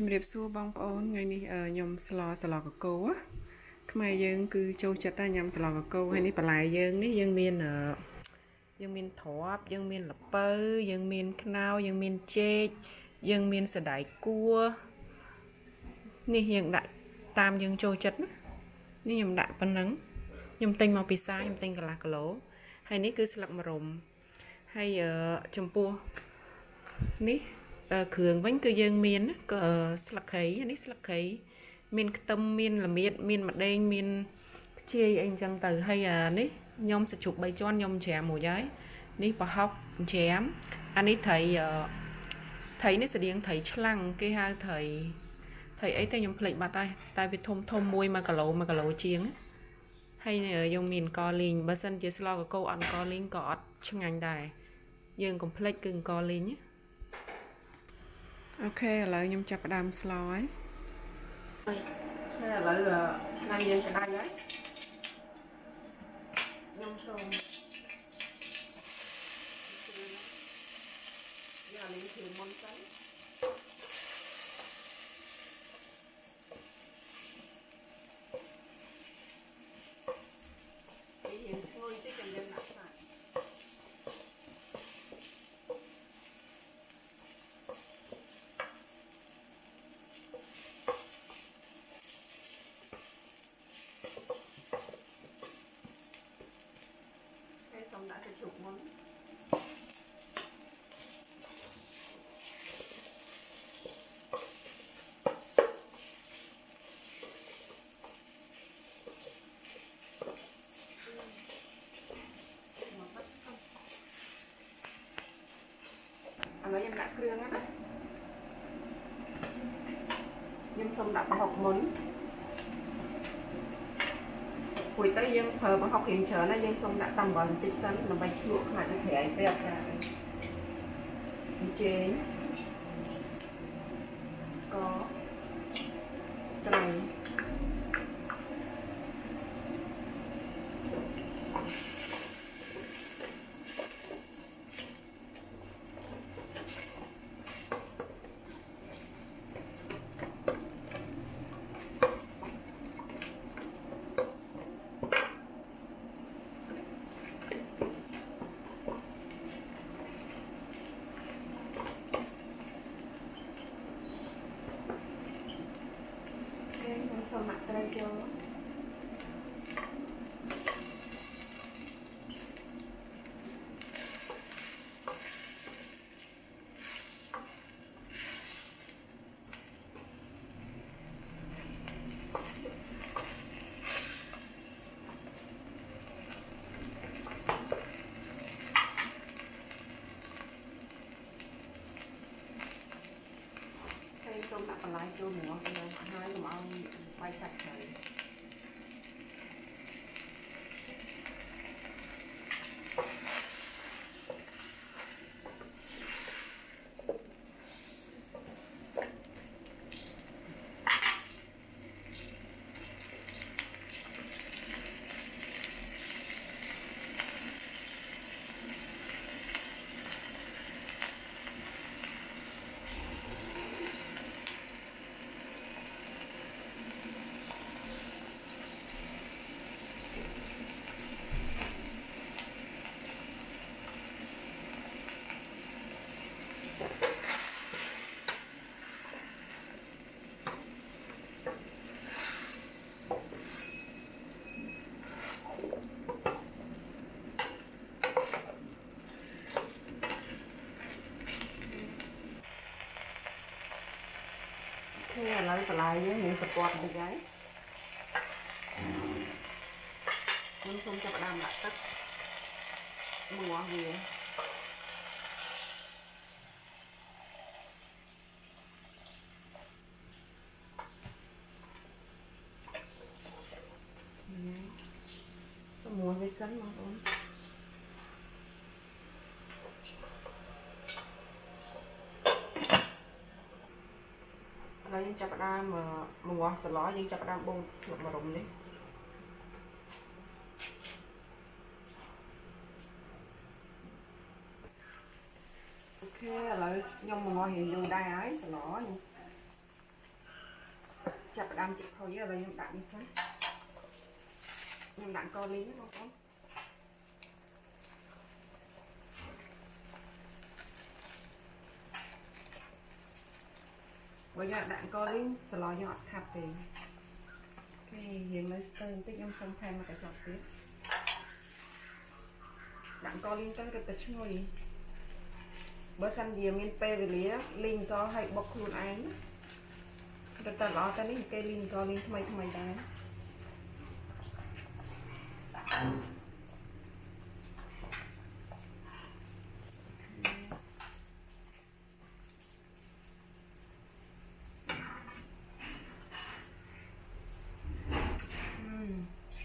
ជំរាបសួរបងប្អូនថ្ងៃនេះខ្ញុំស្លកកូáខ្មែរយើងគឺចូលចិត្តតែញ៉ាំស្លកកូហើយនេះបន្លែយើងនេះយើងមានទ្រាប់យើងមានល្ពៅយើងមានខ្នុរយើងមានចេកយើងមានសណ្តែកគួរនេះយើងដាក់តាមយើងចូលចិត្តណានេះខ្ញុំដាក់ប៉ុណ្ណឹងខ្ញុំទិញមកពីផ្សារខ្ញុំទិញកន្លះគីឡូហើយនេះគឺស្លឹកម្រុំហើយចំពោះនេះគ្រឿងវិញគឺយើងមានស្លឹកគ្រៃនេះស្លឹកគ្រៃមានខ្ទឹមមានល្មៀតមានម្ដេងមានខ្ជាយអីអញ្ចឹងទៅហើយនេះខ្ញុំសាច់ជ្រូក3ជាន់ខ្ញុំច្រាមមួយហើយនេះប្រហុកច្រាមអានេះត្រីនេះស្តៀងត្រីឆ្លាំងគេហៅត្រីអីតែខ្ញុំភ្លេចបាត់ហើយតែវាធំមួយ1គីឡូជាងហើយខ្ញុំមានកលីងបើសិនជាស្លកកូរអត់កលីងក៏អត់ឆ្ងាញ់ដែរយើងកុំភ្លេចគឺកលីងអូខេឥឡូវខ្ញុំចាប់ផ្ដើមស្លហើយឥឡូវឆ្នាំយើងក្តៅហើយខ្ញុំសូមយកលេងគ្រឿងមុនទៅយើងធ្វើតិចចាំយើងដាក់សាច់xong đã cho chụp món em đặt krương á nhưng xong đặt học món quỳ tới dân thờ bằng học hiện trở nó dân xong đã tầm vào tích sân là bạch chuột lại có thể ấy đẹp ra chế có này xong mặt ra cho xong đặt lại cho mùa hai cùng ông quay sạch rồiឥឡូវបន្លែយើងមានសពតតិចហើយខ្ញុំសូមចាប់ផ្ដើមដាក់ទឹកមួយវាសូមមួយវាសិនបងប្អូនយើងចាប់ផ្ដើមមកងាស់សឡយើងចាប់ផ្ដើមបូតស្លឹកម្រុំនេះអូខេឥឡូវខ្ញុំមកងាស់រៀងយូរដែរហើយសឡខ្ញុំ Hãy subscribe cho kênh Ghiền Mì Gõ để không bỏ lỡ những video hấp dẫn អូខេឥឡូវខ្ញុំមកងាស់រៀងយូរដែរហើយសឡខ្ញុំ អូខេឥឡូវខ្ញុំចាប់ផ្ដើមមកងាស់សឡយើងចាប់ផ្ដើមបូតស្លឹកម្រុំនេះ chặt đam chụp thôi giờ là nhom đạn đi sáng nhom đạn co lính không có bây giờ đạn co lính sẽ lo nhọt hạt tiền cái hiện lấy sơn tích nhom xong thêm mà cái chọt tiếp đạn co lính tới cái ngồi bữa xanh gì miền pe về lía linh co hay bọc luôn ánh rồi ta lo ta lấy cây linh co linh thay đá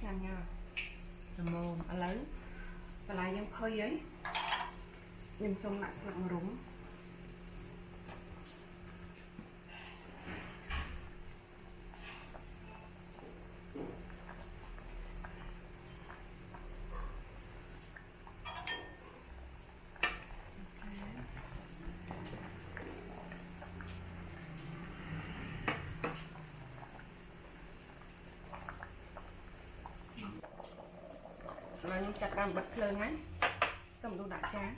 ngon nha mồm lấy và lại những khơi ấy nhưng xong lại sẵn rúng là những chặt đang bật lên ấy xong tôi đã chán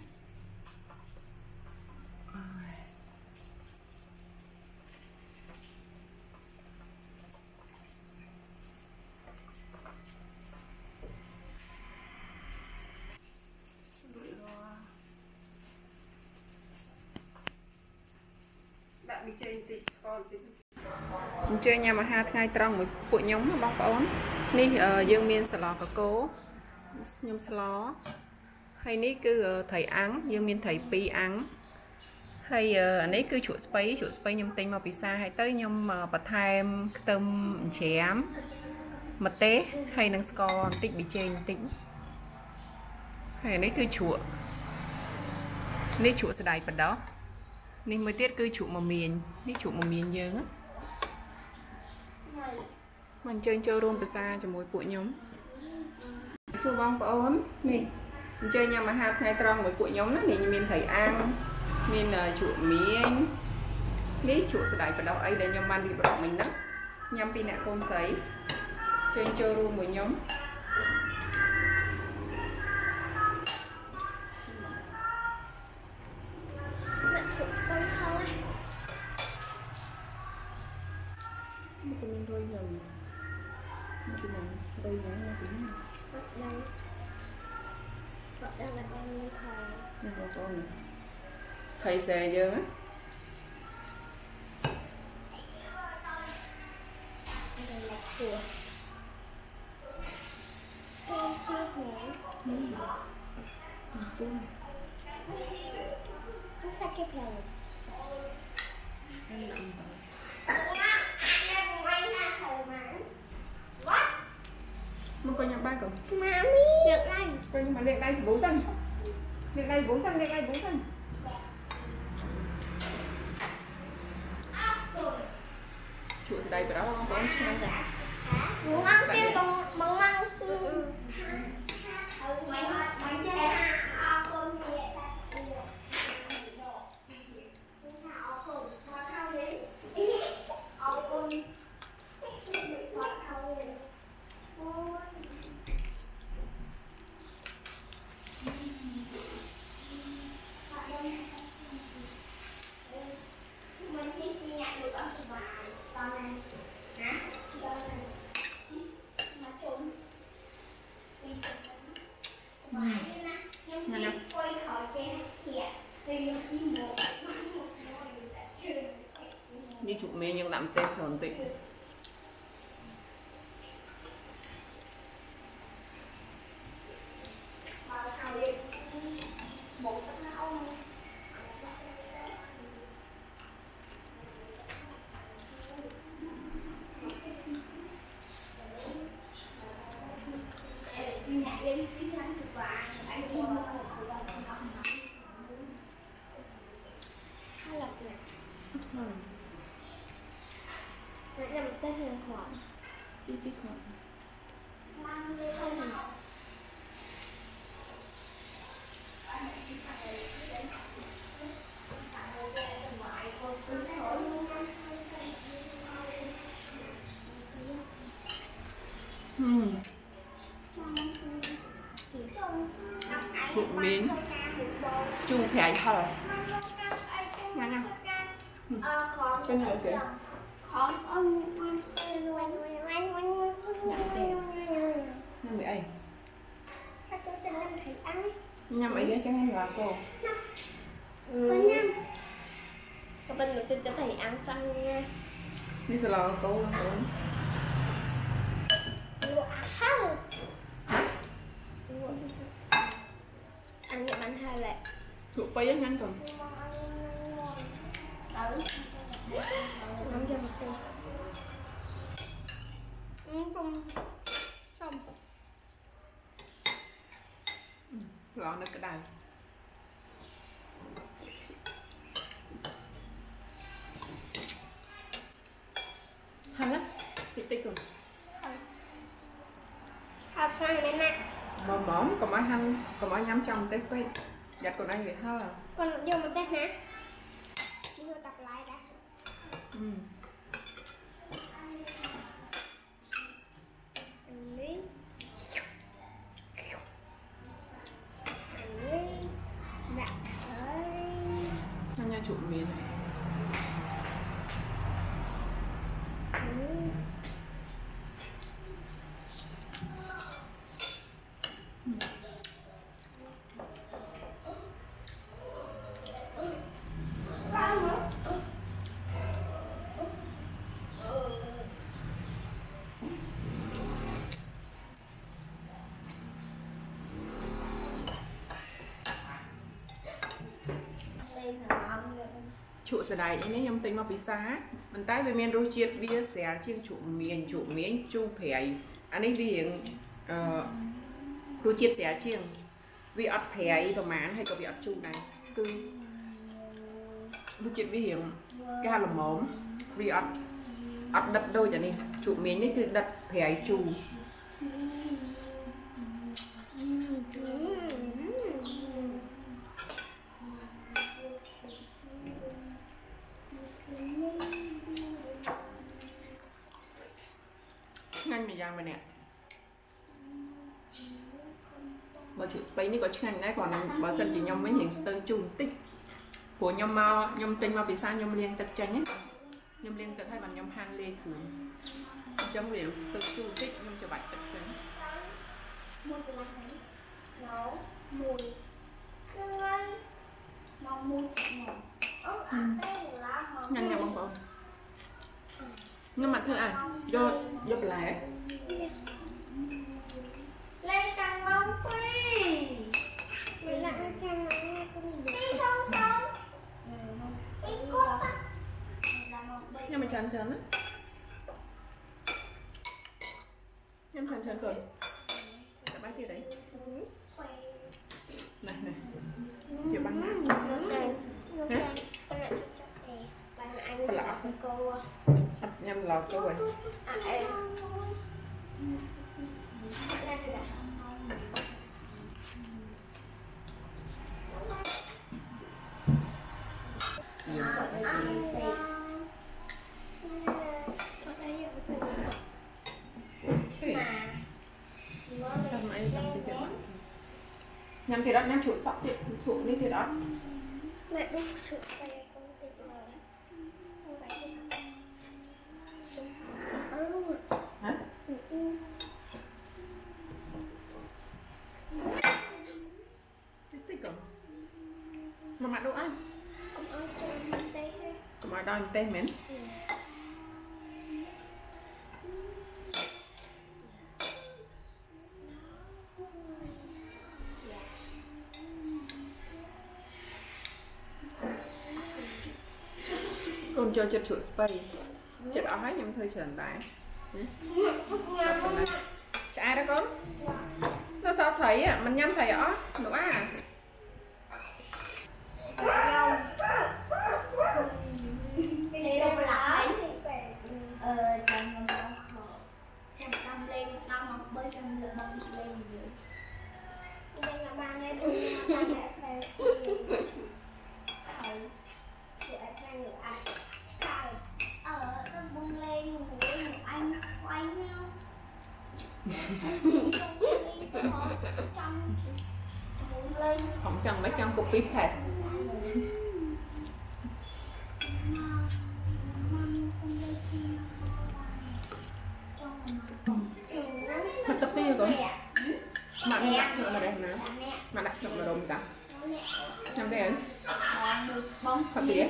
chơi nhà mà hai ngày trong một buổi nhóm mà bóng ổn ní dương miên sờ lò có cố nhôm sờ hay ní cứ thầy ắng dương miên thầy pi ắng hay ní cứ chuột space nhôm tinh mà pizza hay tới nhôm bật thêm tôm chém mật té hay năng score tích bị trên tính hay ní cứ chuột ní chuột sẽ đại phần đó nên mới tiết cứ chuột mà miền dương á mình chơi rôm pizza cho mỗi buổi nhóm sư vong có ốm nè chơi nhà mà hai trong mỗi buổi nhóm nó thì mình thấy ăn mình chuột miếng ní chuột sẽ đại vào đâu ấy để nhóm ăn đi vào mình đó nhắm pin nè con sấy chơi rôm mỗi nhóm mình thôi dần cái này đây là tiếng đây là con thầy xè dơ á đây là cửa nó sạch cái này coi nhà ba cậu mami liệt đây coi nhưng mà liệt đây bố xanh liệt đây bố xanh chuột đây đó không có chơi cả muốn ăn kia bằng măng như chụp miếng nhưng làm tép hồn tị trộn miếng chu khải hở nha nha cái này kìa nhâm bị ai nhâm ấy đấy chẳng là cô các bạn mình cho thầy ăn xanh nha đi sẽ lo cô luôn ăn cái bánh hai lẹ tụi bay rất nhanh còn nóng cho một tí không xong lọ nó cái đài hành á tích tích rồi học sang đây nè mà mỏm còn ai hành còn ai nhắm trong tết quay giặt còn ai vậy ha con vô một tết hả vô tập lại đã ừ. ăn đi đặt nó nha trộn miếng này chuột sài đài ini nhom tinh mà pizza mình tái về miền rô chiết bia xẻ chiên chuột miếng chu phèi anh ấy vì rô chiết xẻ chiên vì ớt phèi và mán hay có bị ớt chu này cứ rô chiết vì hiện cái hạt là mỏm vì ớt đập đôi cho nên chuột miếng này cứ đập phèi chu nhanh mày giang mày nè mà chuột space này có nhanh đấy còn bà sân chỉ nhom mấy hình stơ chun tích của nhom tinh mà bị sao nhom liên tập tranh nhé nhom liên tập hay bằng nhom hang lê khử trong đều stơ chun tích nhom cho bạch tập tranh nấu mùi mong mùi nhanh nha bông bông nhưng mà thôi à vô lại lên càng ngon quy mình lại càng ngon đi không xong đi cốt nhưng mà chán á nhưng chán rồi cả bác kia đấy này kiểu băng nát hả nhâm lọt cho vậy nhâm thì đó nhâm chuột sọc thì chuột đi thì đó mẹ đúng chuột đây con tịt rồi hả tích rồi mà mặt đâu ăn không ăn cho mình tê hết còn mà đòi tê mến con cho chuột spray chết ở hết nhầm thời sờn tại chả đó con nó sao thấy à mình nhắm thấy ó nữa à thì đâu lại trong tâm lên xong học bơi trong lửa bông lên đây là ba ngày tôi con bung lên một anh quay nhau trong Không cần mấy trong copy paste. Thật tập đi rồi. Bạn đi đặt sữa mà đây nè. Bạn đặt sữa mà đâu ta? Trong đây thật gì vậy?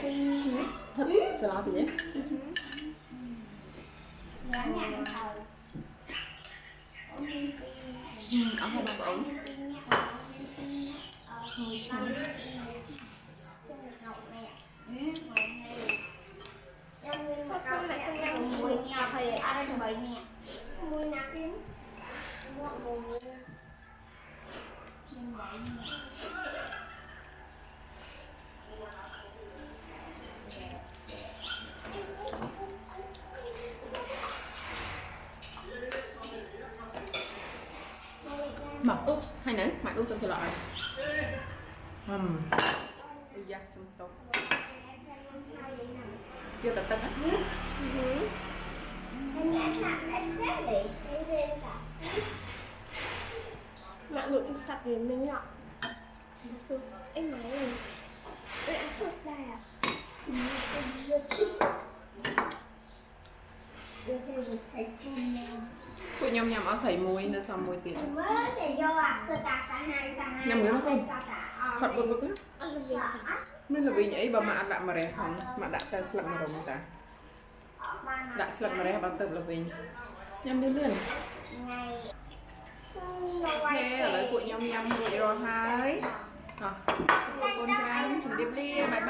Thật cho nó gì vậy? Ở hai ba ống. Thôi chán. Mặc úp hay nữa, mặc úp cho loại. Bây giờ xong tốt. Vô tập á. Mẹ ngủ trong sạch thì mình ngọt. Em nói là em ăn sốt đây à? Cô nhom nhom ở thầy muối nữa xong muối tiền. Nhom nữa không? Thật bực bực á. Nên là vì nhảy bà mà ăn đạm mà rẻ không? Mà đã ta sलak mà rồng ta. Đã slak mà rẻ bằng tự là vì nhom đi liền. Ok, ở đây của nhom nhom rồi rồi hai. Con trai, chúng điệp ly, bye bye.